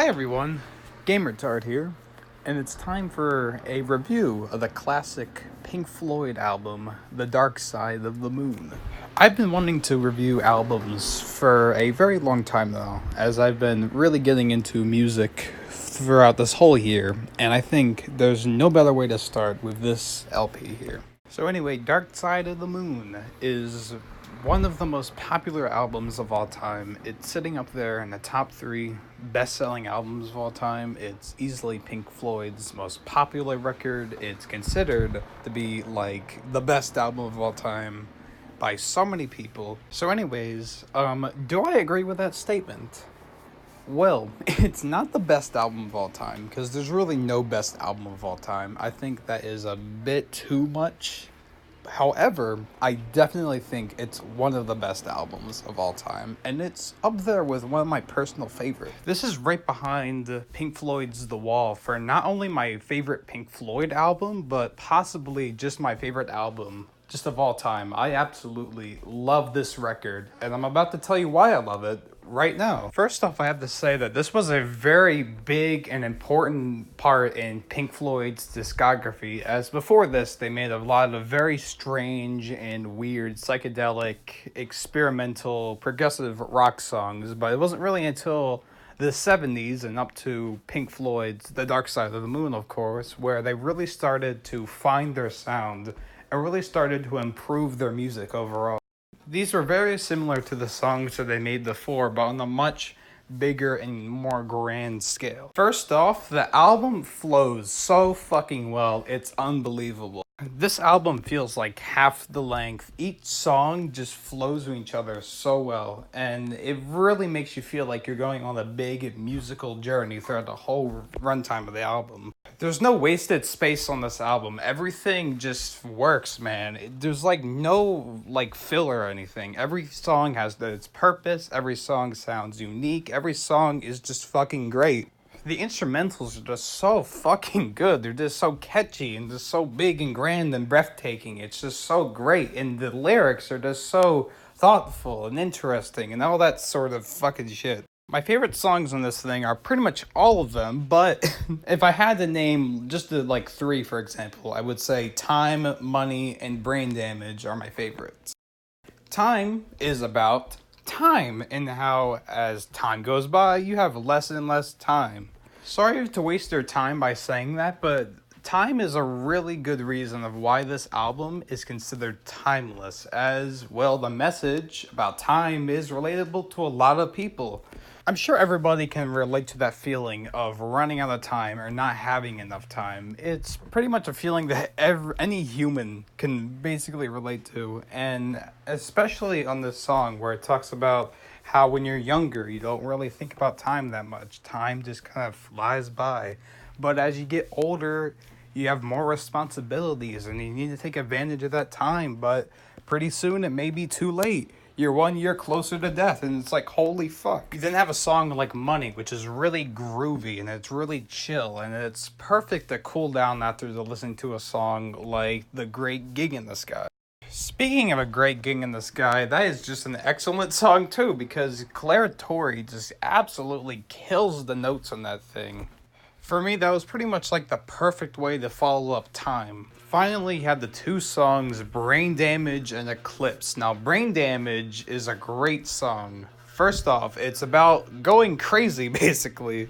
Hi everyone, GamerTard here, and it's time for a review of the classic Pink Floyd album, The Dark Side of the Moon. I've been wanting to review albums for a very long time now, as I've been really getting into music throughout this whole year, and I think there's no better way to start with this LP here. So anyway, Dark Side of the Moon is one of the most popular albums of all time. It's sitting up there in the top 3 best-selling albums of all time. It's easily Pink Floyd's most popular record. It's considered to be like the best album of all time by so many people. So anyways, do I agree with that statement? Well, it's not the best album of all time, because there's really no best album of all time. I think that is a bit too much. However, I definitely think it's one of the best albums of all time, and it's up there with one of my personal favorites. This is right behind Pink Floyd's The Wall for not only my favorite Pink Floyd album, but possibly just my favorite album just of all time. I absolutely love this record, and I'm about to tell you why I love it right now. First off, I have to say that this was a very big and important part in Pink Floyd's discography, as before this, they made a lot of very strange and weird psychedelic, experimental, progressive rock songs, but it wasn't really until the 70s and up to Pink Floyd's The Dark Side of the Moon, of course, where they really started to find their sound and really started to improve their music overall. These were very similar to the songs that they made before, but on a much bigger and more grand scale. First off, the album flows so fucking well, it's unbelievable. This album feels like half the length. Each song just flows with each other so well, and it really makes you feel like you're going on a big musical journey throughout the whole runtime of the album. There's no wasted space on this album. Everything just works, man. There's like no like filler or anything. Every song has its purpose. Every song sounds unique. Every song is just fucking great. The instrumentals are just so fucking good. They're just so catchy and just so big and grand and breathtaking. It's just so great. And the lyrics are just so thoughtful and interesting and all that sort of fucking shit. My favorite songs on this thing are pretty much all of them, but if I had to name just the like 3, for example, I would say Time, Money, and Brain Damage are my favorites. Time is about time and how as time goes by, you have less and less time. Sorry to waste your time by saying that, but time is a really good reason of why this album is considered timeless, as well the message about time is relatable to a lot of people. I'm sure everybody can relate to that feeling of running out of time or not having enough time. It's pretty much a feeling that any human can basically relate to, and especially on this song where it talks about how when you're younger, you don't really think about time that much. Time just kind of flies by. But as you get older, you have more responsibilities and you need to take advantage of that time, but pretty soon it may be too late. You're 1 year closer to death, and it's like, holy fuck. You then have a song like Money, which is really groovy, and it's really chill, and it's perfect to cool down after listening to a song like The Great Gig in the Sky. Speaking of A Great Gig in the Sky, that is just an excellent song too, because Claire Torrey just absolutely kills the notes on that thing. For me, that was pretty much like the perfect way to follow up Time. Finally, you had the 2 songs, Brain Damage and Eclipse. Now, Brain Damage is a great song. First off, it's about going crazy, basically.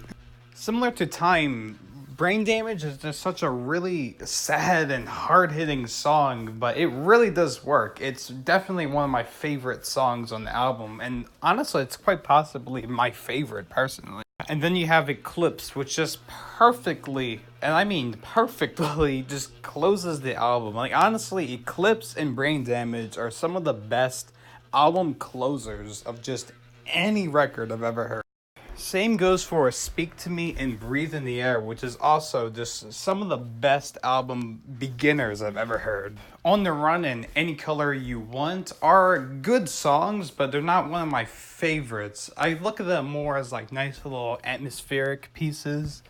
Similar to Time, Brain Damage is just such a really sad and hard-hitting song, but it really does work. It's definitely one of my favorite songs on the album, and honestly, it's quite possibly my favorite, personally. And then you have Eclipse, which just perfectly, and I mean perfectly, just closes the album. Like, honestly, Eclipse and Brain Damage are some of the best album closers of just any record I've ever heard. Same goes for Speak to Me and Breathe in the Air, which is also just some of the best album beginners I've ever heard. On the Run and Any Color You Want are good songs, but they're not one of my favorites. I look at them more as like nice little atmospheric pieces,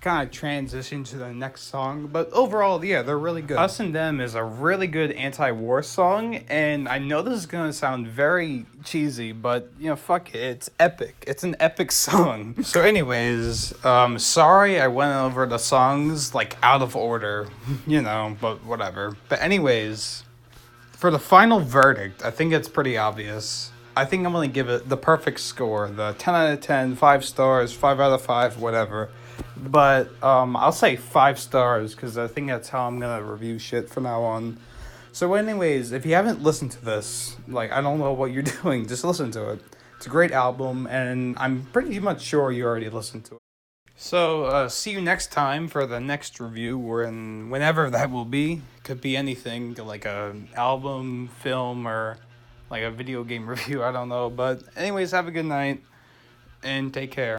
kind of transition to the next song. But overall, yeah, they're really good. Us and Them is a really good anti-war song, and I know this is gonna sound very cheesy, but you know, fuck it, it's epic. It's an epic song. So anyways, sorry I went over the songs like out of order, you know, but whatever. But anyways, for the final verdict, I think it's pretty obvious. I think I'm going to give it the perfect score, the 10 out of 10, 5 stars, 5 out of 5, whatever. But I'll say 5 stars because I think that's how I'm going to review shit from now on. So anyways, if you haven't listened to this, like, I don't know what you're doing, just listen to it. It's a great album, and I'm pretty much sure you already listened to it. So, see you next time for the next review, whenever that will be. Could be anything, like a album, film, or like a video game review, I don't know. But anyways, have a good night, and take care.